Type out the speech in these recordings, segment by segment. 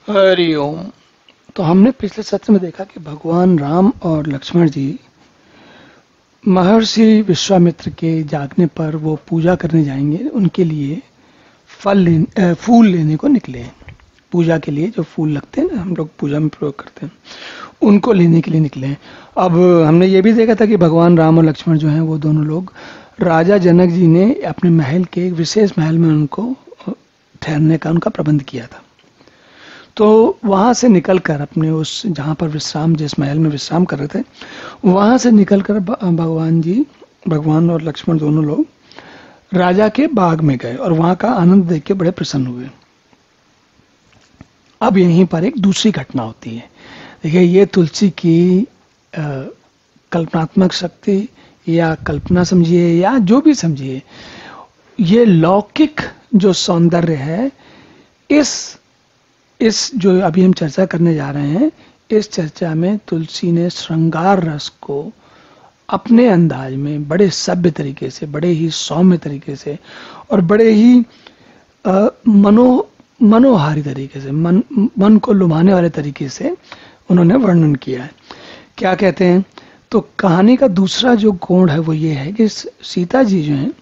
हरि ओम। तो हमने पिछले सत्र में देखा कि भगवान राम और लक्ष्मण जी महर्षि विश्वामित्र के जागने पर वो पूजा करने जाएंगे। उनके लिए फूल लेने को निकले हैं। पूजा के लिए जो फूल लगते हैं ना, हम लोग पूजा में प्रयोग करते हैं, उनको लेने के लिए निकले हैं। अब हमने ये भी देखा था कि भगवान राम और लक्ष्मण जो हैं वो दोनों लोग, राजा जनक जी ने अपने महल के एक विशेष महल में उनको ठहरने का उनका प्रबंध किया था। तो वहां से निकलकर अपने उस जहां पर विश्राम, जिस महल में विश्राम कर रहे थे, वहां से निकलकर भगवान और लक्ष्मण दोनों लोग राजा के बाग में गए और वहां का आनंद देख के बड़े प्रसन्न हुए। अब यहीं पर एक दूसरी घटना होती है। देखिए, ये तुलसी की कल्पनात्मक शक्ति या कल्पना समझिए या जो भी समझिए, ये लौकिक जो सौंदर्य है, इस जो अभी हम चर्चा करने जा रहे हैं, इस चर्चा में तुलसी ने श्रृंगार रस को अपने अंदाज में बड़े सभ्य तरीके से, बड़े ही सौम्य तरीके से और बड़े ही मनोहारी तरीके से, मन को लुभाने वाले तरीके से उन्होंने वर्णन किया है। क्या कहते हैं? तो कहानी का दूसरा जो कोण है वो ये है कि सीता जी जो हैं,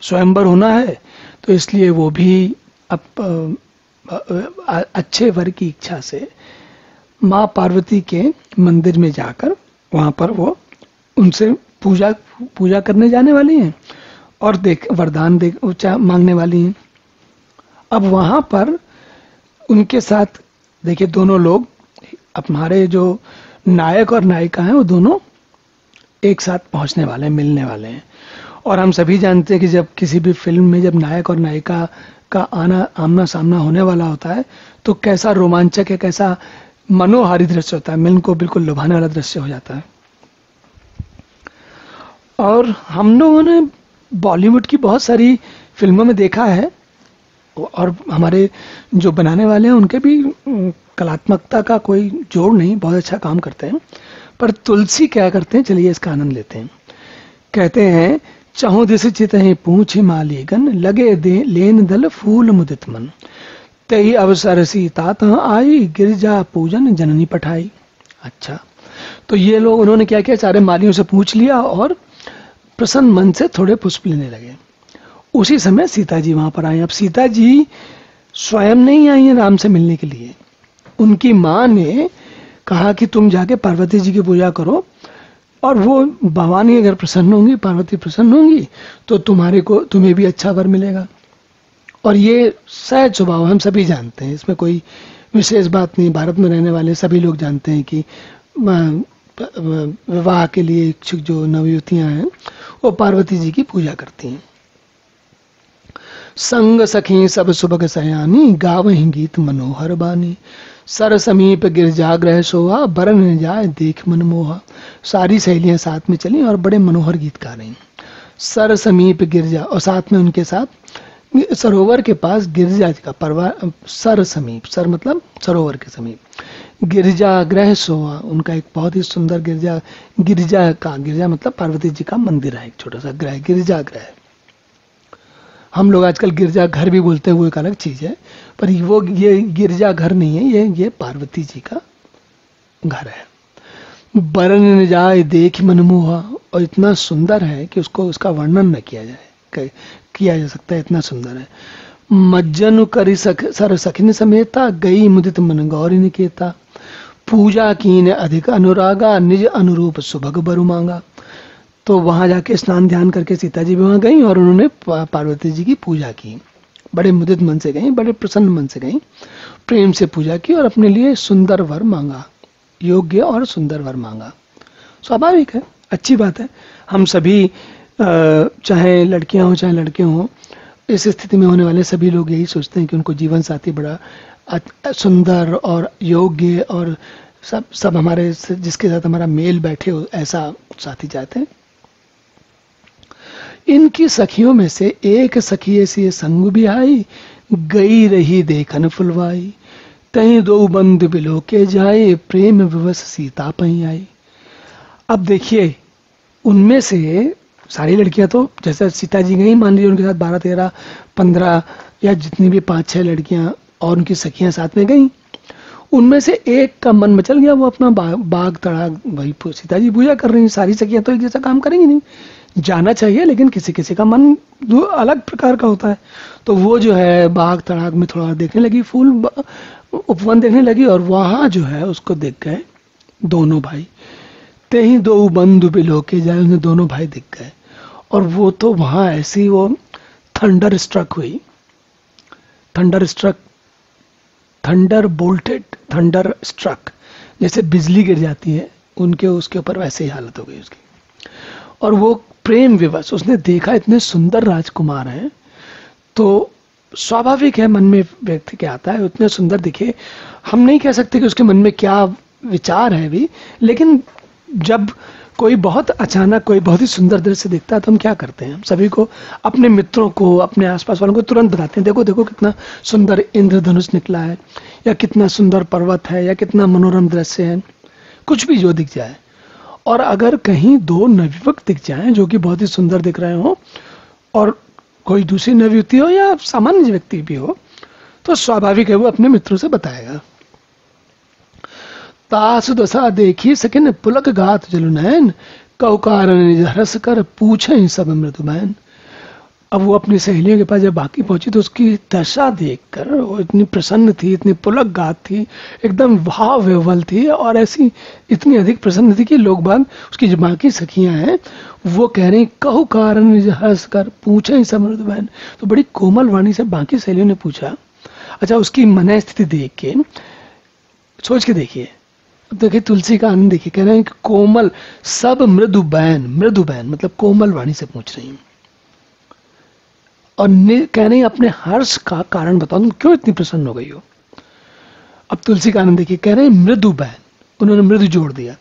स्वयंवर होना है तो इसलिए वो भी अच्छे वर की इच्छा से माँ पार्वती के मंदिर में जाकर वहां पर वो उनसे पूजा करने जाने वाली हैं और वरदान मांगने वाली हैं। अब वहां पर उनके साथ देखिए, दोनों लोग, अब हमारे जो नायक और नायिका हैं वो दोनों एक साथ पहुंचने वाले हैं, मिलने वाले हैं। और हम सभी जानते हैं कि जब किसी भी फिल्म में जब नायक और नायिका का आमना सामना होने वाला होता है तो कैसा रोमांचक है, कैसा मनोहारी दृश्य होता है, मन को बिल्कुल लुभाने वाला दृश्य हो जाता है। और हम लोगों ने बॉलीवुड की बहुत सारी फिल्मों में देखा है और हमारे जो बनाने वाले हैं उनके भी कलात्मकता का कोई जोड़ नहीं, बहुत अच्छा काम करते हैं। पर तुलसी क्या करते हैं, चलिए इसका आनंद लेते हैं। कहते हैं, चहु दिस चित है पूछ मालीगन, लगे दे लेन दल फूल मुदित मन, तही अवसर सीता तह आई, गिरजा पूजन जननी पठाई। अच्छा, तो ये लोग, उन्होंने क्या किया, सारे मालियों से पूछ लिया और प्रसन्न मन से थोड़े पुष्प लेने लगे। उसी समय सीता जी वहां पर आई। अब सीता जी स्वयं नहीं आई हैं राम से मिलने के लिए, उनकी माँ ने कहा कि तुम जाके पार्वती जी की पूजा करो और वो भवानी अगर प्रसन्न होंगी, पार्वती प्रसन्न होंगी तो तुम्हें भी अच्छा वर मिलेगा। और ये सहज स्वभाव, हम सभी जानते हैं, इसमें कोई विशेष बात नहीं। भारत में रहने वाले सभी लोग जानते हैं कि विवाह के लिए इच्छुक जो नवयुवतियां हैं वो पार्वती जी की पूजा करती हैं। संग सखी सब सुबह सयानी, गावहि गीत मनोहर बानी, सर समीप गिरजाग्रह सोहा, बरन जाए देख मन मोहा। सारी सहेलियां साथ में चली और बड़े मनोहर गीत गा रही। सर समीप गिरजा, और साथ में उनके साथ सरोवर के पास गिरजा का परवार, सर समीप, सर मतलब सरोवर के समीप, गिरजाग्रह सोहा, उनका एक बहुत ही सुंदर गिरजा मतलब पार्वती जी का मंदिर है, एक छोटा सा ग्रह, गिरजाग्रह। हम लोग आजकल गिरजा घर भी बोलते हैं, वो एक अलग चीज है, पर ये गिरजा घर नहीं है, ये पार्वती जी का घर है। बरन जाए देख मनमोहा, और इतना सुंदर है कि उसका वर्णन न किया जा सकता है, इतना सुंदर है। मज्जन करी सर सखिन समेता, गई मुदित मन गौरी निकेता, पूजा कीन अधिक अनुरागा, निज अनुरूप सुभग बरु मांगा। तो वहां जाके स्नान ध्यान करके सीता जी भी वहां गई और उन्होंने पार्वती जी की पूजा की, बड़े मुदित मन से गई, बड़े प्रसन्न मन से गई, प्रेम से पूजा की और अपने लिए सुंदर वर मांगा, योग्य और सुंदर वर मांगा। स्वाभाविक है, अच्छी बात है। हम सभी चाहे लड़कियां हो चाहे लड़के हों, इस स्थिति में होने वाले सभी लोग यही सोचते हैं कि उनको जीवन साथी बड़ा सुंदर और योग्य और सब हमारे, जिसके साथ हमारा मेल बैठे हो, ऐसा साथी चाहते हैं। इनकी सखियों में से एक सखी ऐसी संग भी आई, गई रही देखन फुलवाई, तहीं दो बंद बिलो के जाए, प्रेम विवश सीता पही आई। अब देखिए, उनमें से सारी लड़कियां तो, जैसे सीता जी गई, मान लीजिए उनके साथ 12, 13, 15 या जितनी भी 5-6 लड़कियां और उनकी सखियां साथ में गई, उनमें से एक का मन मचल गया, वो अपना बाग तड़ाग भाई सीता जी पूजा कर रही हैं, सारी सखियां तो एक जैसा काम करेंगी नहीं, जाना चाहिए, लेकिन किसी किसी का मन जो अलग प्रकार का होता है। तो वो जो है बाग तड़ाग में थोड़ा देखने लगी, फूल उपवन देखने लगी, और वहां जो है उसको देख गए दोनों भाई। ते ही दो बंधु बिलो के जाए, उन्हें दोनों भाई दिख गए। और वो तो वहां ऐसी वो थंडर स्ट्रक हुई, thunderstruck, thunderbolted, thunderstruck, जैसे बिजली गिर जाती है उनके उसके ऊपर, वैसे ही हालत हो गई उसकी। और वो प्रेम विवश, उसने देखा इतने सुंदर राजकुमार हैं, तो स्वाभाविक है मन में व्यक्ति क्या आता है, उतने सुंदर दिखे। हम नहीं कह सकते कि उसके मन में क्या विचार है भी, लेकिन जब कोई बहुत अचानक कोई बहुत ही सुंदर दृश्य दिखता है तो हम क्या करते हैं, हम सभी को, अपने मित्रों को, अपने आसपास वालों को तुरंत बताते हैं, देखो देखो कितना सुंदर इंद्रधनुष निकला है, या कितना सुंदर पर्वत है, या कितना मनोरम दृश्य है, कुछ भी जो दिख जाए। और अगर कहीं दो नवयुवक दिख जाएं जो कि बहुत ही सुंदर दिख रहे हो, और कोई दूसरी नवयुवती हो या सामान्य व्यक्ति भी हो, तो स्वाभाविक है वो अपने मित्रों से बताएगा। तासु दशा देखी सकिन पुलक गात जलुनैन, कौ कारण हरस कर पूछे सब मृदुमैन। अब वो अपनी सहेलियों के पास जब बाकी पहुंची तो उसकी दशा देखकर वो इतनी प्रसन्न थी, इतनी पुलक गात थी, एकदम भाव विह्वल थी, और ऐसी इतनी अधिक प्रसन्न थी कि लोग बाग उसकी जो बाकी सखियां हैं वो कह रही कहु कारण हंस कर पूछे सब मृदुमैन। तो बड़ी कोमल वाणी से बाकी सहेलियों ने पूछा। अच्छा, उसकी मन स्थिति देख के सोच के देखिए, अब देखिए तुलसी का आनंद देखिए, कह रहे हैं कि कोमल सब मृदुबैन, मृदुबैन मतलब कोमल वाणी से पूछ रही हूं, और कह रही अपने हर्ष का कारण बताओ, तुम क्यों इतनी प्रसन्न हो गई हो। अब तुलसी का आनंद देखिए, कह रहे हैं मृदुबैन, उन्होंने मृदु जोड़ दिया।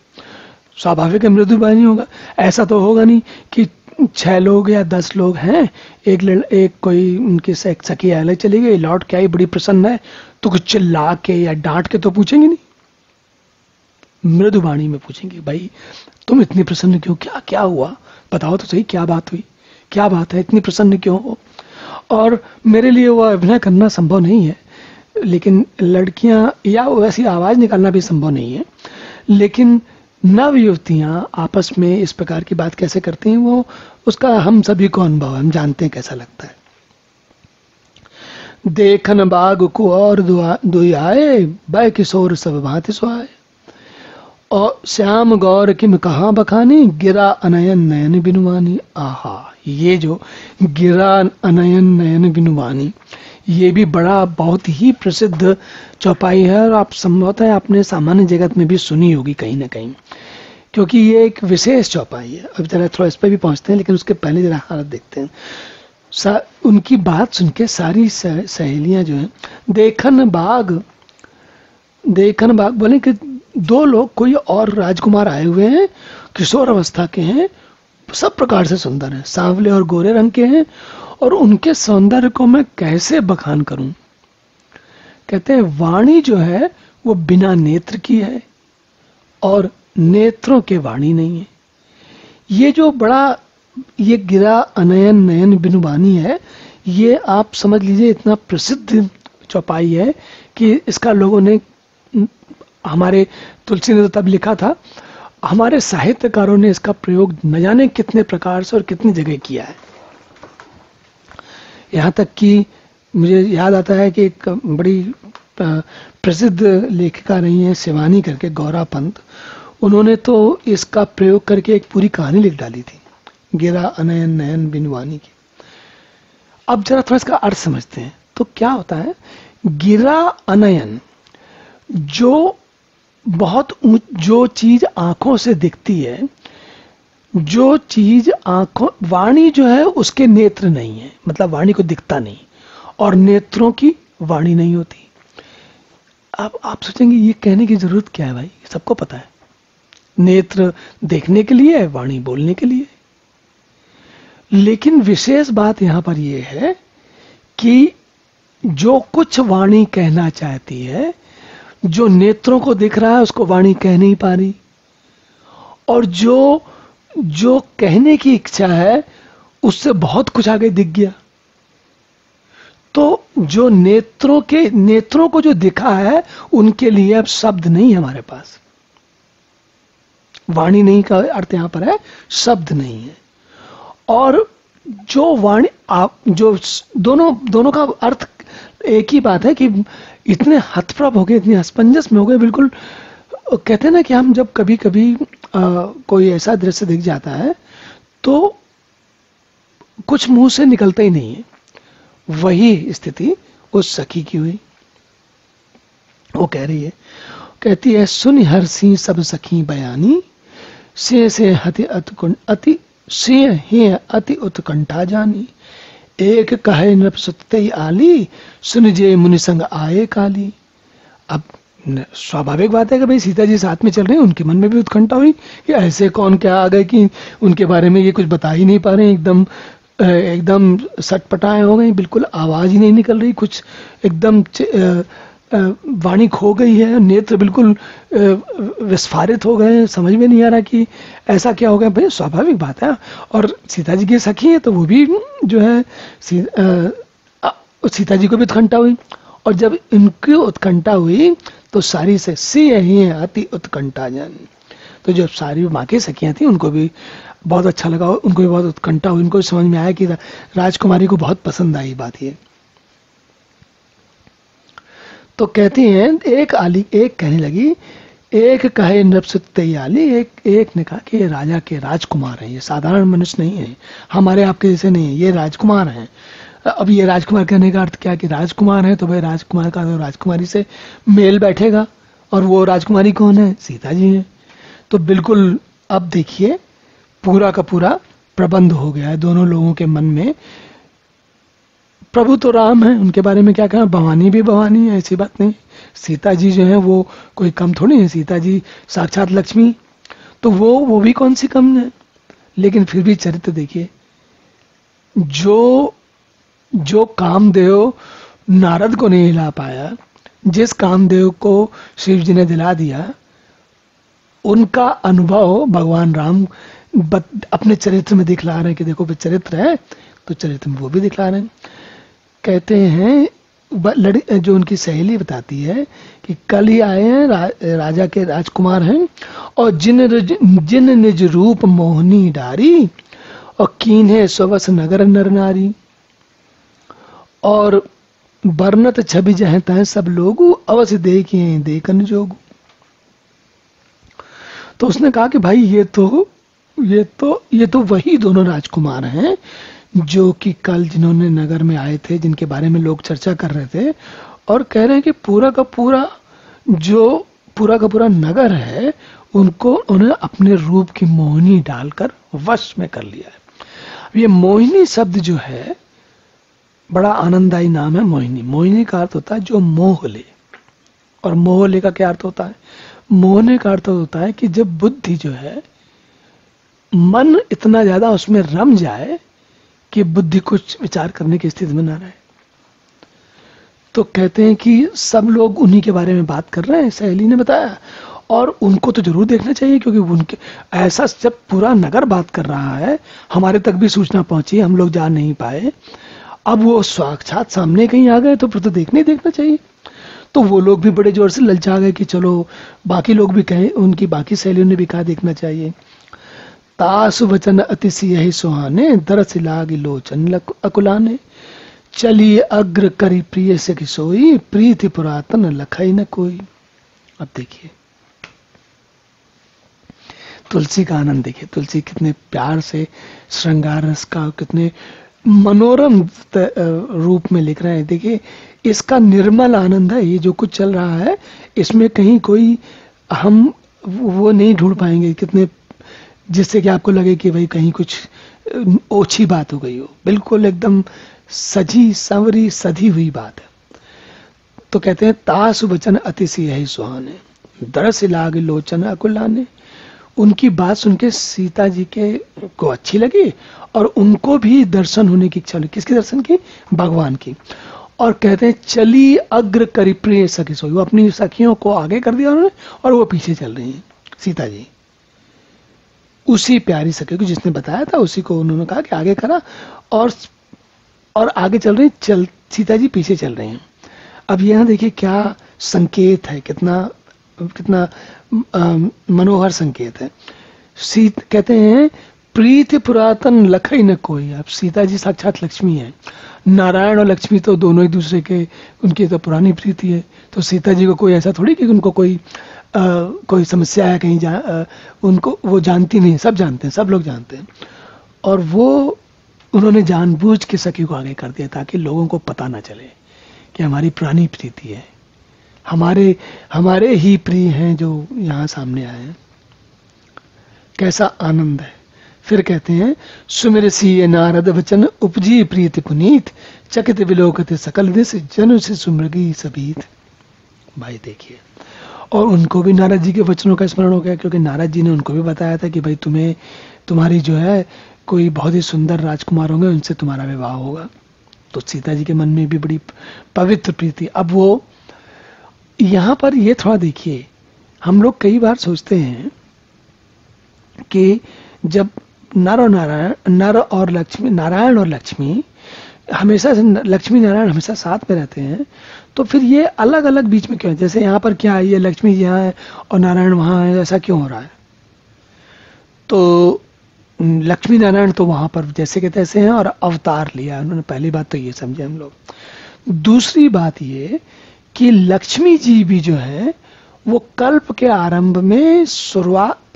स्वाभाविक है मृदुबैन ही होगा, ऐसा तो होगा नहीं कि 6 लोग या 10 लोग हैं, एक कोई उनकी सखी अलग चली गई, लौट के आई बड़ी प्रसन्न है, तो कुछ चिल्ला के या डांट के तो पूछेंगे नहीं, मृदुवाणी में पूछेंगे, भाई तुम इतनी प्रसन्न क्यों, क्या क्या हुआ, बताओ तो सही, क्या बात हुई, क्या बात है, इतनी प्रसन्न क्यों हो। और मेरे लिए वो अभिनय करना संभव नहीं है, लेकिन लड़कियां या वैसी आवाज निकालना भी संभव नहीं है, लेकिन नव युवतियां आपस में इस प्रकार की बात कैसे करती हैं, वो उसका हम सभी को अनुभव है, हम जानते हैं कैसा लगता है। देखन बाग को और दुई आए, बै किशोर सब भांति सुहाए, और श्याम गौर किम कहाँ बखानी, गिरा अनयन नयन बिनुवानी। आहा, ये जो गिरा अनयन नयन बिनुवानी, ये भी बड़ा बहुत ही प्रसिद्ध चौपाई है, और आप संभवतः आपने सामान्य जगत में भी सुनी होगी कहीं ना कहीं, क्योंकि ये एक विशेष चौपाई है। अब जरा थोड़ा इस पर भी पहुंचते हैं, लेकिन उसके पहले जरा हालत देखते हैं। उनकी बात सुन के सारी सहेलियां जो है, देखन बाग बोले कि 2 लोग कोई और राजकुमार आए हुए हैं, किशोर अवस्था के हैं, सब प्रकार से सुंदर हैं, सांवले और गोरे रंग के हैं, और उनके सौंदर्य को मैं कैसे बखान करूं। कहते हैं वाणी जो है वो बिना नेत्र की है, और नेत्रों के वाणी नहीं है। ये जो बड़ा ये गिरा अनयन नयन बिनुवानी है, ये आप समझ लीजिए इतना प्रसिद्ध चौपाई है कि इसका लोगों ने, हमारे तुलसी ने तो तब लिखा था, हमारे साहित्यकारों ने इसका प्रयोग न जाने कितने प्रकार से और कितनी जगह किया है। यहाँ तक कि मुझे याद आता है कि एक बड़ी प्रसिद्ध लेखिका रही हैं शिवानी करके, गौरा पंत, उन्होंने तो इसका प्रयोग करके एक पूरी कहानी लिख डाली थी, गिरा अनयन नयन बिनुवानी की। अब जरा थोड़ा इसका अर्थ समझते हैं। तो क्या होता है, गिरा अनयन, जो बहुत जो चीज आंखों से दिखती है, जो चीज आंखों, वाणी जो है उसके नेत्र नहीं है, मतलब वाणी को दिखता नहीं, और नेत्रों की वाणी नहीं होती। अब आप सोचेंगे ये कहने की जरूरत क्या है भाई, सबको पता है, नेत्र देखने के लिए, वाणी बोलने के लिए। लेकिन विशेष बात यहां पर यह है कि जो कुछ वाणी कहना चाहती है, जो नेत्रों को दिख रहा है उसको वाणी कह नहीं पा रही, और जो कहने की इच्छा है उससे बहुत कुछ आगे दिख गया। तो जो नेत्रों को जो दिखा है, उनके लिए अब शब्द नहीं है हमारे पास। वाणी नहीं का अर्थ यहां पर है शब्द नहीं है। और जो वाणी आप जो दोनों का अर्थ एक ही बात है कि इतने हतप्रभ हो गए, इतने असमंजस में हो गए, बिल्कुल कहते हैं ना कि हम जब कभी कभी कोई ऐसा दृश्य दिख जाता है तो कुछ मुंह से निकलता ही नहीं है। वही स्थिति उस सखी की हुई। वो कह रही है, कहती है, सुन हरसी सब सखी बयानी, से अति उत्कंठा जानी। एक कहे नृप सुतते आली, सुन जे मुनि संग आए काली। अब स्वाभाविक बात है कि भाई सीता जी साथ में चल रहे हैं, उनके मन में भी उत्कंठा हुई कि ऐसे कौन क्या आ गए कि उनके बारे में ये कुछ बता ही नहीं पा रहे हैं। एकदम सटपटाए हो गई, बिल्कुल आवाज ही नहीं निकल रही, कुछ एकदम वाणी खो गई है, नेत्र बिल्कुल विस्फारित हो गए, समझ में नहीं आ रहा कि ऐसा क्या हो गया। भाई स्वाभाविक बात है, और सीता जी की सखी है तो वो भी जो है सीता जी को भी उत्कंठा हुई। और जब इनकी उत्कंठा हुई तो सारी से सी अति उत्कंठा जानी। तो जब सारी माँ की सखियां थी उनको भी बहुत अच्छा लगा, उनको भी बहुत उत्कंठा हुई, उनको समझ में आया कि राजकुमारी को बहुत पसंद आई बात ये। तो कहती हैं, एक कहने लगी, एक कहे नृपसुत्ते आली, एक ने कहा कि ये राजा के राजकुमार हैं, ये साधारण मनुष्य नहीं है, हमारे आपके जैसे नहीं है, ये राजकुमार हैं। अब ये राजकुमार कहने का अर्थ क्या कि राजकुमार है तो भाई राजकुमार का तो राजकुमारी से मेल बैठेगा, और वो राजकुमारी कौन है? सीता जी हैं। तो बिल्कुल अब देखिए पूरा का पूरा प्रबंध हो गया है दोनों लोगों के मन में। प्रभु तो राम है, उनके बारे में क्या कहा, भवानी भी भवानी है, ऐसी बात नहीं। सीता जी जो है वो कोई कम थोड़ी है, सीता जी साक्षात लक्ष्मी, तो वो भी कौन सी कम है। लेकिन फिर भी चरित्र देखिए, जो कामदेव नारद को नहीं हिला पाया, जिस कामदेव को शिव जी ने दिला दिया, उनका अनुभव भगवान राम अपने चरित्र में दिखला रहे हैं कि देखो चरित्र है, तो चरित्र में वो भी दिखला रहे हैं। कहते हैं जो उनकी सहेली बताती है कि कल ही आए हैं, राजा के राजकुमार हैं, और जिन निज रूप मोहनी डारी, और कीन है स्वस नगर नर नारी, और बरनत छवि जहता है सब लोग, अवश्य देखिए देखन जोग। तो उसने कहा कि भाई ये तो वही दोनों राजकुमार हैं जो कि कल जिन्होंने नगर में आए थे, जिनके बारे में लोग चर्चा कर रहे थे, और कह रहे हैं कि पूरा का पूरा नगर है, उन्हें अपने रूप की मोहिनी डालकर वश में कर लिया है। ये मोहिनी शब्द जो है बड़ा आनंददायी नाम है। मोहिनी का अर्थ होता है जो मोह ले, और मोह ले का क्या अर्थ होता है? मोहने का अर्थ होता है कि जब बुद्धि जो है, मन इतना ज्यादा उसमें रम जाए कि बुद्धि कुछ विचार करने की स्थिति में ना रहे। तो कहते हैं कि सब लोग उन्हीं के बारे में बात कर रहे हैं, सहेली ने बताया, और उनको तो जरूर देखना चाहिए, क्योंकि उनके ऐसा जब पूरा नगर बात कर रहा है, हमारे तक भी सूचना पहुंची, हम लोग जा नहीं पाए, अब वो साक्षात सामने कहीं आ गए तो फिर तो देखना चाहिए। तो वो लोग भी बड़े जोर से ललचा गए कि चलो बाकी लोग भी कहें, उनकी बाकी सहेलियों ने भी कहा देखना चाहिए। तासु वचन अतिशय यही सुहाने, दरस लाग लोचन अकुलाने, चलिए अग्र करी प्रिय से किसोई, प्रीति पुरातन लखई न कोई। अब देखिए तुलसी का आनंद देखिए, तुलसी कितने प्यार से श्रृंगार रस का कितने मनोरम रूप में लिख रहे हैं। देखिए इसका निर्मल आनंद है, ये जो कुछ चल रहा है इसमें कहीं कोई हम वो नहीं ढूंढ पाएंगे कितने, जिससे कि आपको लगे कि भाई कहीं कुछ ओछी बात हो गई हो। बिल्कुल एकदम सजी संवरी सधी हुई बात है। तो कहते हैं तासु वचन अतिशय यही सुहाने, दरस लाग लोचन अकुलाने। उनकी बात सुन के सीता जी के को अच्छी लगी, और उनको भी दर्शन होने की इच्छा हुई। किसके दर्शन की? भगवान की। और कहते हैं चली अग्र करी प्रिय सखी सोई, वो अपनी सखियों को आगे कर दिया उन्होंने, और वो पीछे चल रही हैं सीता जी। उसी प्यारी सखी को जिसने बताया था उसी को उन्होंने कहा कि आगे करा, और आगे चल रही। सीता जी पीछे चल रहे हैं। अब यहाँ देखिए क्या संकेत है, कितना कितना मनोहर संकेत है। कहते हैं प्रीति पुरातन लखई न कोई। अब सीता जी साक्षात लक्ष्मी है, नारायण और लक्ष्मी तो दोनों एक दूसरे के, उनकी तो पुरानी प्रीति है। तो सीता जी को कोई ऐसा थोड़ी कि उनको कोई समस्या है कहीं उनको वो जानती नहीं, सब जानते हैं, सब लोग जानते हैं। और वो उन्होंने जानबूझ के सखी को आगे कर दिया ताकि लोगों को पता ना चले कि हमारी पुरानी प्रीति है, हमारे ही प्रिय हैं जो यहाँ सामने आए हैं। कैसा आनंद है। फिर कहते हैं सुमिरसी नारद वचन उपजी प्रीति पुनीत, चकित विलोकते सकल दिश जन से सुमृगी सबीत। भाई देखिए, और उनको भी नारद जी के वचनों का स्मरण हो गया, क्योंकि नारद जी ने उनको भी बताया था कि भाई तुम्हारी जो है कोई बहुत ही सुंदर राजकुमार होंगे, उनसे तुम्हारा विवाह होगा। तो सीता जी के मन में भी बड़ी पवित्र प्रीति। अब वो यहाँ पर ये थोड़ा देखिए, हम लोग कई बार सोचते हैं कि जब नारायण और लक्ष्मी हमेशा से, लक्ष्मी नारायण हमेशा साथ में रहते हैं, तो फिर ये अलग अलग बीच में क्यों है? जैसे यहाँ पर क्या है, ये लक्ष्मी जी यहाँ है और नारायण वहाँ है, ऐसा क्यों हो रहा है? तो लक्ष्मी नारायण तो वहां पर जैसे के तैसे हैं और अवतार लिया उन्होंने। पहली बात तो ये समझे हम लोग। दूसरी बात ये कि लक्ष्मी जी भी जो है वो कल्प के आरंभ में,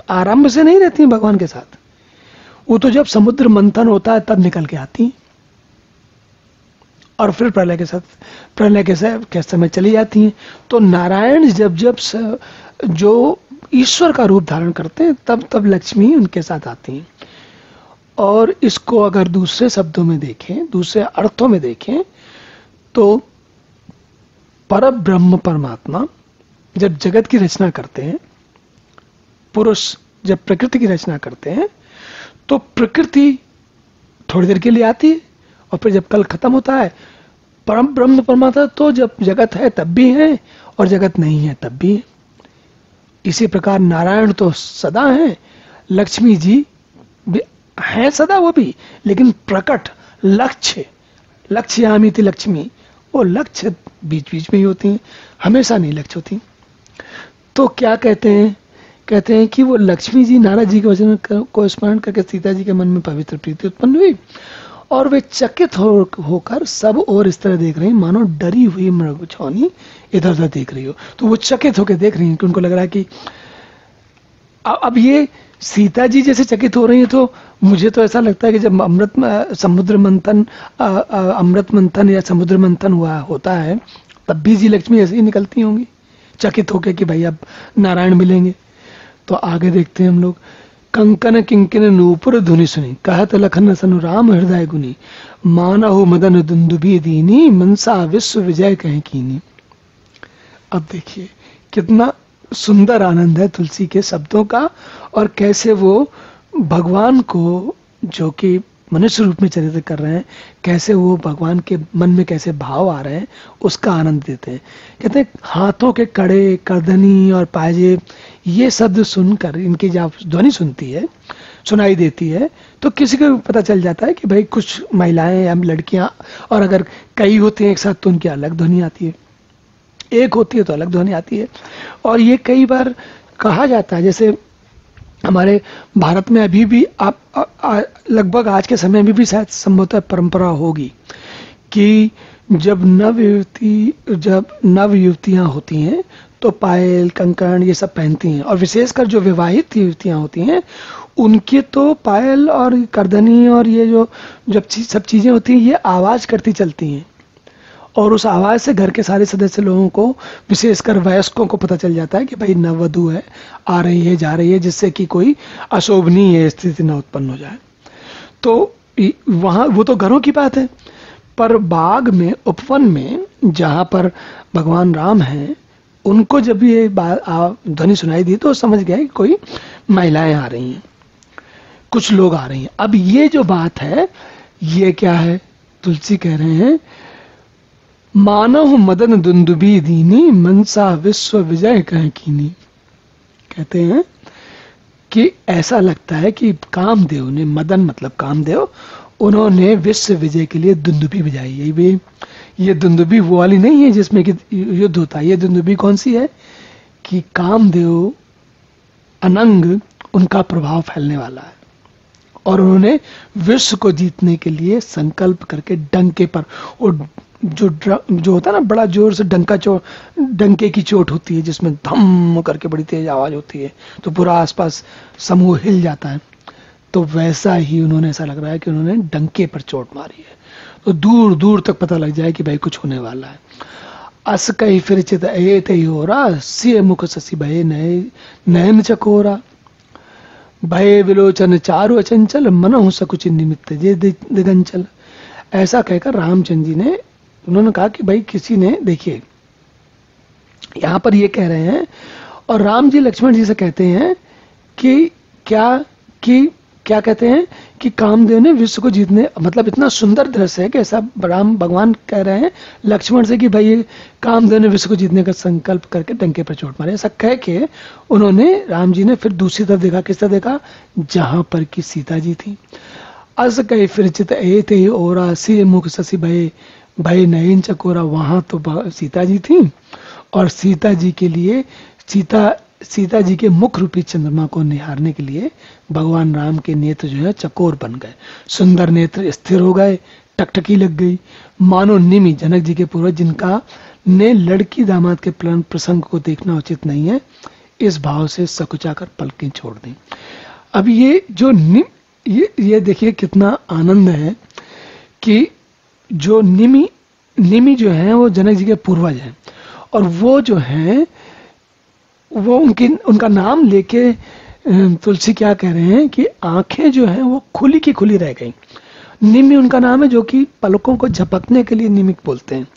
आरंभ से नहीं रहती भगवान के साथ। वो तो जब समुद्र मंथन होता है तब निकल के आती और फिर प्रलय के समय चली जाती हैं। तो नारायण जब जो ईश्वर का रूप धारण करते हैं तब लक्ष्मी उनके साथ आती हैं। और इसको अगर दूसरे शब्दों में देखें, दूसरे अर्थों में देखें, तो परब्रह्म परमात्मा जब जगत की रचना करते हैं, पुरुष जब प्रकृति की रचना करते हैं, तो प्रकृति थोड़ी देर के लिए आती है और फिर जब कल खत्म होता है, परम ब्रह्म परमात्मा तो जब जगत है तब भी है और जगत नहीं है तब भी है। इसी प्रकार नारायण तो सदा है, लक्ष्मी जी भी है सदा वो भी, लेकिन प्रकट लक्ष्यामिति लक्ष्मी, वो लक्ष्य बीच बीच में ही होती हैं, हमेशा नहीं लक्ष्य होती। तो क्या कहते हैं कि वो लक्ष्मी जी नारद जी के वचन को स्मरण करके सीता जी के मन में पवित्र प्रीति उत्पन्न हुई और वे चकित होकर सब और इस तरह देख रही मानो डरी हुई मृगछौनी इधर उधर देख रही हो। तो वो चकित होकर देख रही हैं कि उनको लग रहा है कि अब ये सीता जी जैसे चकित हो रही है, तो मुझे तो ऐसा लगता है कि जब अमृत मंथन या समुद्र मंथन होता है तब भी जी लक्ष्मी ऐसे ही निकलती होंगी चकित होकर कि भाई अब नारायण मिलेंगे। तो आगे देखते हैं हम लोग। कंकन किंकिन नूपुर धुनि सुनी, कहत लखन सनु राम हृदय गुनी, मानहु मदन दुंदुभी दीनी, मनसा विश्व विजय कह कीनी। अब देखिए कितना सुंदर आनंद है तुलसी के शब्दों का, और कैसे वो भगवान को जो कि मनुष्य रूप में चरित्र कर रहे हैं, कैसे वो भगवान के मन में कैसे भाव आ रहे हैं उसका आनंद देते हैं। कहते हैं हाथों के कड़े, करधनी और पाजेब, ये शब्द सुनकर, इनकी जब ध्वनि सुनाई देती है, तो किसी को पता चल जाता है कि भाई कुछ महिलाएं या लड़कियां, और अगर कई होते हैं एक साथ तो उनकी अलग ध्वनि आती है, एक होती है तो अलग ध्वनि आती है। और ये कई बार कहा जाता है, जैसे हमारे भारत में अभी भी लगभग आज के समय में भी शायद संभवतः परंपरा होगी कि जब नव युवतियां होती हैं तो पायल, कंकण ये सब पहनती हैं, और विशेषकर जो विवाहित युवतियां होती हैं उनके तो पायल और करधनी और ये जब सब चीजें होती हैं ये आवाज करती चलती हैं, और उस आवाज से घर के सारे सदस्य लोगों को, विशेषकर वयस्कों को पता चल जाता है कि भाई नववधु है, आ रही है, जा रही है, जिससे कि कोई अशोभनीय स्थिति न उत्पन्न हो जाए। तो वहां वो तो घरों की बात है, पर बाग में, उपवन में जहां पर भगवान राम हैं, उनको जब ये ध्वनि सुनाई दी तो समझ गए कि कोई महिलाएं आ रही हैं, कुछ लोग आ रही हैं। अब ये जो बात है ये क्या है? तुलसी कह रहे हैं मानव मदन दुंदुभी दीनी, मनसा विश्व विजय कह कीनी। कहते हैं कि ऐसा लगता है कि कामदेव ने, मदन मतलब कामदेव, उन्होंने विश्व विजय के लिए दुंदुभी बजाई। यही भी ये दुंदुभी वो वाली नहीं है जिसमें कि युद्ध होता है। ये दुंदुभी कौन सी है कि कामदेव अनंग उनका प्रभाव फैलने वाला है, और उन्होंने विश्व को जीतने के लिए संकल्प करके डंके पर, और जो होता है ना बड़ा जोर से डंके की चोट होती है जिसमें धम करके बड़ी तेज आवाज होती है तो पूरा आसपास समूह हिल जाता है, तो वैसा ही उन्होंने, ऐसा लग रहा है कि उन्होंने डंके पर चोट मारी है, तो दूर दूर तक पता लग जाए कि भाई कुछ होने वाला है। अस कई फिर चित ए तई हो रहा सिय मुख ससी भय नयन चकोरा, भय विलोचन चारु अचंचल मनहु सकुच निमित्त जे दिगंचल। ऐसा कहकर रामचंद्र जी ने, उन्होंने कहा कि भाई किसी ने, देखिए यहां पर ये कह रहे हैं और राम जी लक्ष्मण जी से कहते हैं कि क्या कहते हैं कि कामदेव ने विश्व को जीतने, मतलब इतना सुंदर दृश्य है कि ऐसा राम भगवान कह रहे हैं लक्ष्मण से कि भाई ये कामदेव ने विश्व को जीतने का संकल्प करके डंके पर चोट मारे। ऐसा कह के उन्होंने, राम जी ने फिर दूसरी तरफ देखा, किस तरफ देखा, जहां पर कि सीता जी थी। अस कई फिर चित ए थे ओरा सी मुख ससी भय नयन चकोरा, वहां तो सीता जी थी और सीता जी के लिए, सीता जी के मुख रूपी चंद्रमा को निहारने के लिए भगवान राम के नेत्र जो है चकोर बन गए, सुंदर नेत्र स्थिर हो गए, टकटकी लग गई, मानो निमि, जनक जी के पूर्वज जिनका ने लड़की दामाद के प्रसंग को देखना उचित नहीं है, इस भाव से सकुचाकर पलकें छोड़ दी। अब ये जो ये देखिए कितना आनंद है कि जो निमि जो है वो जनक जी के पूर्वज हैं, और वो जो हैं वो उनका नाम लेके तुलसी क्या कह रहे हैं कि आंखें जो हैं वो खुली की खुली रह गई। निमि उनका नाम है, जो कि पलकों को झपकने के लिए निमिक बोलते हैं,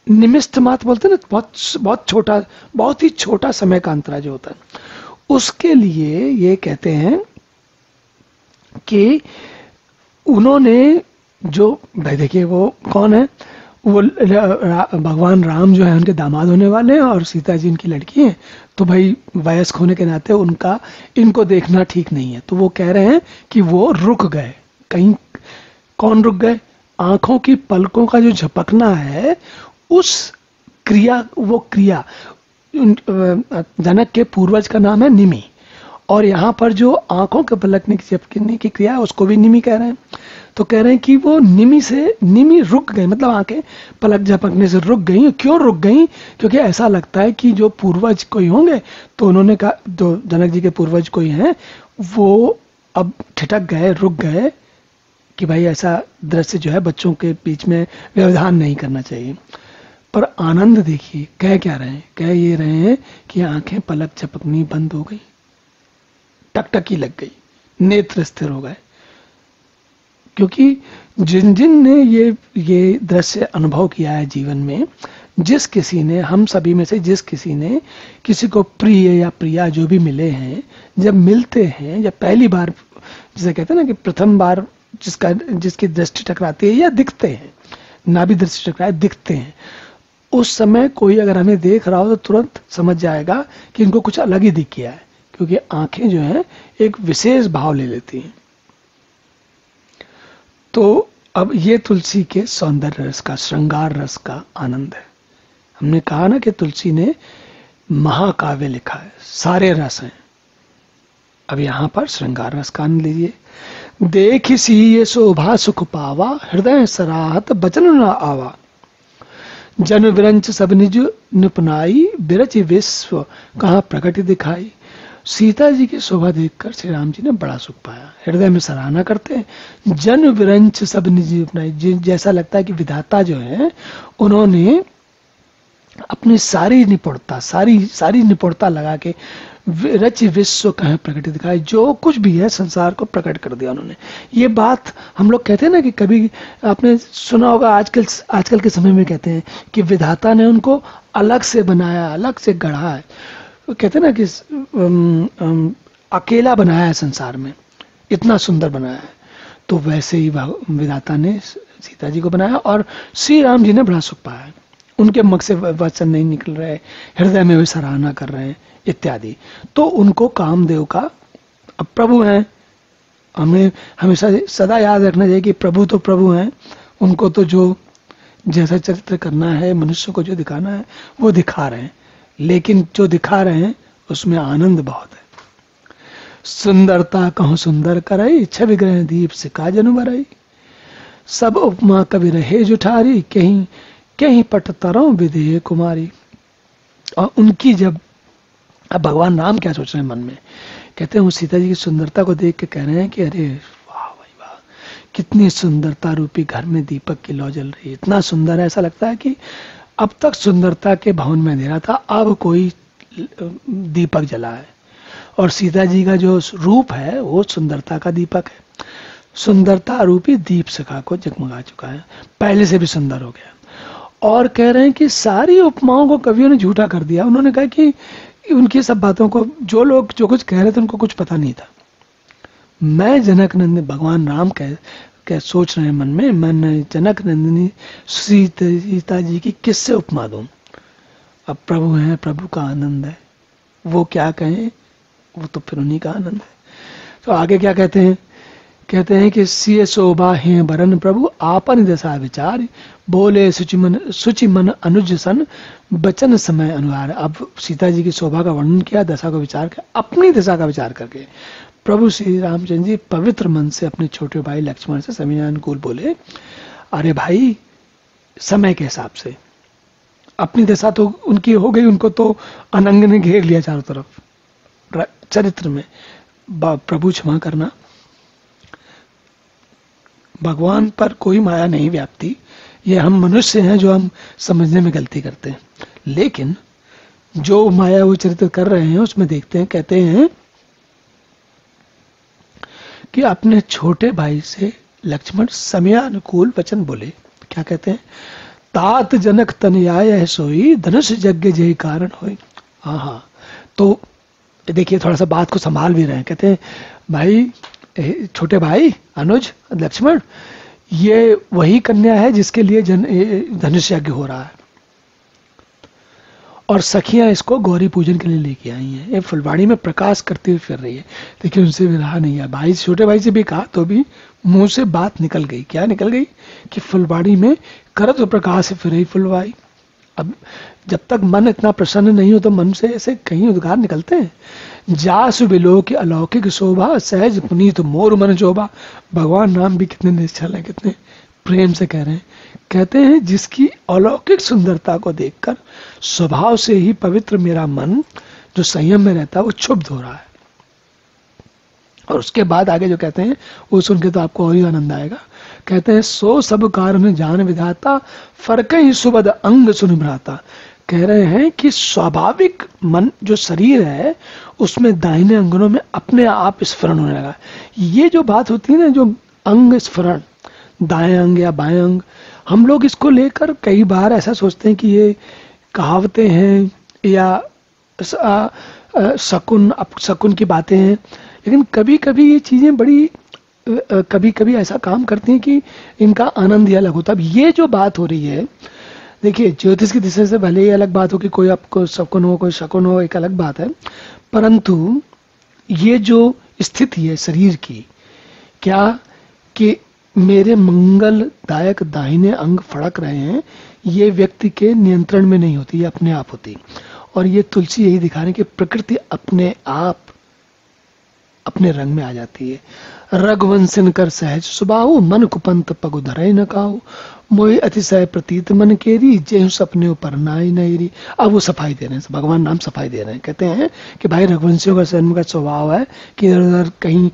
निमिष्ठ मात्र बोलते हैं ना, बहुत ही छोटा समय का अंतरा जो होता है, उसके लिए ये कहते हैं कि उन्होंने जो, भाई देखिए वो कौन है, वो भगवान राम जो है उनके दामाद होने वाले हैं और सीता जी उनकी लड़की हैं, तो भाई वयस्क होने के नाते उनका इनको देखना ठीक नहीं है, तो वो कह रहे हैं कि वो रुक गए कहीं। कौन रुक गए? आंखों की पलकों का जो झपकना है उस क्रिया, वो क्रिया जनक के पूर्वज का नाम है निमि, और यहाँ पर जो आंखों के पलकने की झपकने की क्रिया है उसको भी निमि कह रहे हैं। तो कह रहे हैं कि वो निमि रुक गई, मतलब आंखें पलक झपकने से रुक गई। क्यों रुक गई? क्योंकि ऐसा लगता है कि जो पूर्वज कोई होंगे, तो उन्होंने कहा, जो जनक जी के पूर्वज कोई हैं, वो अब ठिठक गए, रुक गए कि भाई ऐसा दृश्य जो है बच्चों के बीच में व्यवधान नहीं करना चाहिए। पर आनंद देखिए, कह क्या रहे हैं? कह ये रहे हैं कि आंखें पलक झपकनी बंद हो गई, टकटकी लग गई, नेत्र स्थिर हो गए, क्योंकि जिन ने ये दृश्य अनुभव किया है जीवन में, जिस किसी ने, हम सभी में से जिस किसी ने किसी को प्रिय या प्रिया जो भी मिले हैं, जब मिलते हैं, जब पहली बार, जिसे कहते हैं ना कि प्रथम बार जिसकी दृष्टि टकराती है या दिखते हैं, ना भी दृष्टि टकराए, दिखते हैं, उस समय कोई अगर हमें देख रहा हो तो तुरंत समझ जाएगा कि इनको कुछ अलग ही दिख गया है, क्योंकि आंखें जो हैं एक विशेष भाव ले लेती हैं। तो अब ये तुलसी के सौंदर्य रस का, श्रृंगार रस का आनंद है। हमने कहा ना कि तुलसी ने महाकाव्य लिखा है, सारे रस हैं। अब यहां पर श्रृंगार रस का आनंद लीजिए। देख सी ये शोभा सुख पावा, हृदय सराहत बचन न आवा, जन विरंच सब निज निपुनाई, बिरच विश्व कहाँ प्रकट दिखाई। सीता जी की शोभा देखकर श्री राम जी ने बड़ा सुख पाया, हृदय में सराहना करते हैं। जन विरंच सब निज निपुनाई, जैसा लगता है कि विधाता जो है उन्होंने अपनी सारी निपुणता लगा के रच विश्व कहे प्रकट दिखाई, जो कुछ भी है संसार को प्रकट कर दिया उन्होंने। ये बात हम लोग कहते हैं ना कि कभी आपने सुना होगा, आजकल के समय में कहते हैं कि विधाता ने उनको अलग से बनाया, अलग से गढ़ा है। कहते हैं ना कि अकेला बनाया है संसार में, इतना सुंदर बनाया है। तो वैसे ही विधाता ने सीता जी को बनाया और श्री राम जी ने बड़ा सुख पाया है। उनके मुख से वचन नहीं निकल रहे, हृदय में भी सराहना कर रहे हैं इत्यादि। तो उनको कामदेव का, अब प्रभु हैं, हमें हमेशा सदा याद रखना चाहिए कि प्रभु तो प्रभु हैं, उनको तो जो जैसा चरित्र करना है, मनुष्य को जो दिखाना है वो दिखा रहे हैं, लेकिन जो दिखा रहे हैं उसमें आनंद बहुत है। सुंदरता कहूं सुंदर करई, छवि ग्रह दीप से काजन बरई। सब उपमा कवि रहे जुठारी, कहीं कहीं पट तरौ विदेह कुमारी। और उनकी जब, अब भगवान राम क्या सोच रहे हैं मन में, कहते हैं वो सीता जी की सुंदरता को देख के कह रहे हैं कि अरे वाह भाई वाह, कितनी सुंदरता रूपी घर में दीपक की लौ जल रही है, इतना सुंदर है, ऐसा लगता है कि अब तक सुंदरता के भवन में अंधेरा था, अब कोई दीपक जला है। और सीता जी का जो रूप है वो सुंदरता का दीपक है, सुंदरता रूपी दीप शिखा को जगमगा चुका है, पहले से भी सुंदर हो गया। और कह रहे हैं कि सारी उपमाओं को कवियों ने झूठा कर दिया। उन्होंने कहा कि उनकी सब बातों को जो लोग जो कुछ कह रहे थे उनको कुछ पता नहीं था। मैं जनक नंदन, भगवान राम कह सोच रहे हैं मन में, मैं जनक नंदिनी सीता जी की किससे उपमा दूं। अब प्रभु हैं, प्रभु का आनंद है, वो क्या कहें, वो तो फिर उन्हीं का आनंद है। तो आगे क्या कहते हैं, कहते हैं कि सिय शोभा है बरन प्रभु, आपन दशा विचार, बोले सुचि मन अनुज सन, बचन समय अनुहार। अब सीता जी की शोभा का वर्णन किया, दशा को विचार किया, अपनी दशा का विचार करके प्रभु श्री रामचंद्र जी पवित्र मन से अपने छोटे भाई लक्ष्मण से समय अनुकूल बोले, अरे भाई समय के हिसाब से अपनी दशा तो उनकी हो गई, उनको तो अनंग ने घेर लिया चारों तरफ चरित्र में। प्रभु क्षमा करना, भगवान पर कोई माया नहीं व्याप्ति, ये हम मनुष्य हैं जो हम समझने में गलती करते हैं। लेकिन जो माया वो चरित्र कर रहे हैं उसमें देखते हैं, कहते हैं कि अपने छोटे भाई से लक्ष्मण समयानुकूल वचन बोले। क्या कहते हैं, तात जनक तनयाय सोई, धनुष यज्ञ जय कारण होई। हाँ, तो देखिए थोड़ा सा बात को संभाल भी रहे हैं। कहते हैं भाई, छोटे भाई अनुज लक्ष्मण, ये वही कन्या है जिसके लिए धनुष यज्ञ हो रहा है, और सखियां इसको गौरी पूजन के लिए लेके आई हैं। ये फुलवाड़ी में प्रकाश करते हुए फिर रही है, लेकिन उनसे भी रहा नहीं है। भाई, छोटे भाई से भी कहा तो भी मुंह से बात निकल गई। क्या निकल गई कि फुलवाड़ी में करत प्रकाश से फिर रही फुलवाड़ी। अब जब तक मन इतना प्रसन्न नहीं हो तो मन से ऐसे कहीं उद्गार निकलते हैं। जासु बिलो की अलौकिक शोभा, सहज पुनीत मोर मन शोभा। भगवान राम भी कितने निश्चल हैं, कितने प्रेम से कह रहे हैं। कहते हैं जिसकी अलौकिक सुंदरता को देखकर स्वभाव से ही पवित्र मेरा मन जो संयम में रहता है वो क्षुब्ध हो रहा है। और उसके बाद आगे जो कहते हैं वो सुन के तो आपको और ही आनंद आएगा। कहते हैं सो सब कारण जान विधाता, फर्क ही सुबद अंग सुन भ्राता। कह रहे हैं कि स्वाभाविक मन जो शरीर है उसमें दाहिने अंगनों में अपने आप स्फुरण होने लगा। ये जो बात होती है ना, जो अंग स्फुरण, दाएं अंग या बाएं अंग, हम लोग इसको लेकर कई बार ऐसा सोचते हैं कि ये कहावतें हैं या शकुन की बातें हैं। लेकिन कभी कभी ये चीजें बड़ी कभी कभी ऐसा काम करती हैं कि इनका आनंद ही अलग होता है। अब ये जो बात हो रही है, देखिए ज्योतिष की दिशा से भले ही अलग बात हो कि कोई आपको शकुन हो कोई शकुन हो, एक अलग बात है, परंतु ये जो स्थिति है शरीर की, क्या कि मेरे मंगलदायक दाहिने अंग फड़क रहे हैं, ये व्यक्ति के नियंत्रण में नहीं होती, ये अपने आप होती। और ये तुलसी यही दिखा रहे कि प्रकृति अपने आप अपने रंग में आ जाती है। रघुवंशन कर सहज सुबाहु, मन कुपंत पगु धरई न काहू, मोहि अतिशय प्रतीत मन केरी, जेहु सपने ऊपर नाई नईरी। अब वो सफाई दे रहे हैं, भगवान नाम सफाई दे रहे हैं। कहते हैं कि भाई रघुवंशियों का जन्म का स्वभाव है कि इधर उधर कहीं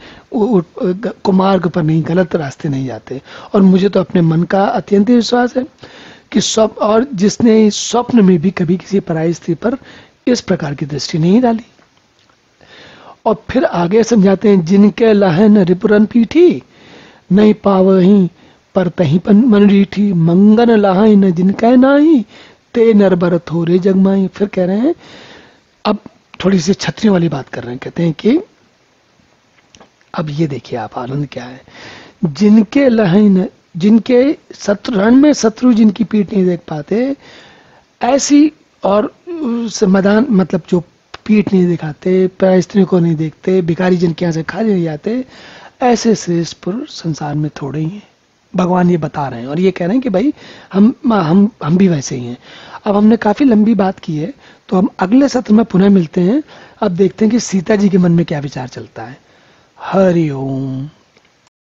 कुमार्ग पर नहीं, गलत रास्ते नहीं जाते। और मुझे तो अपने मन का अत्यंत विश्वास है कि सब, और जिसने स्वप्न में भी कभी किसी पराई स्त्री पर इस प्रकार की दृष्टि नहीं डाली। और फिर आगे समझाते हैं जिनके लहन रिपुरन पीठी, नहीं पावही पर तही मन रीठी, मंगन लहाई न जिनके नाही, ते नरबर थोरे जगमाई। फिर कह रहे हैं, अब थोड़ी सी छत्रियों वाली बात कर रहे हैं। कहते हैं कि अब ये देखिए आप आनंद क्या है, जिनके लहन, जिनके रण में शत्रु जिनकी पीठ नहीं देख पाते, ऐसी, और समाधान मतलब जो पीठ नहीं दिखाते, स्त्री को नहीं देखते, भिखारी जिनके यहाँ से खाली नहीं जाते, ऐसे श्रेष्ठ पुरुष संसार में थोड़े ही हैं। भगवान ये बता रहे हैं और ये कह रहे हैं कि भाई हम भी वैसे ही हैं। अब हमने काफी लंबी बात की है, तो हम अगले सत्र में पुनः मिलते हैं। अब देखते हैं कि सीता जी के मन में क्या विचार चलता है। हरि ओम।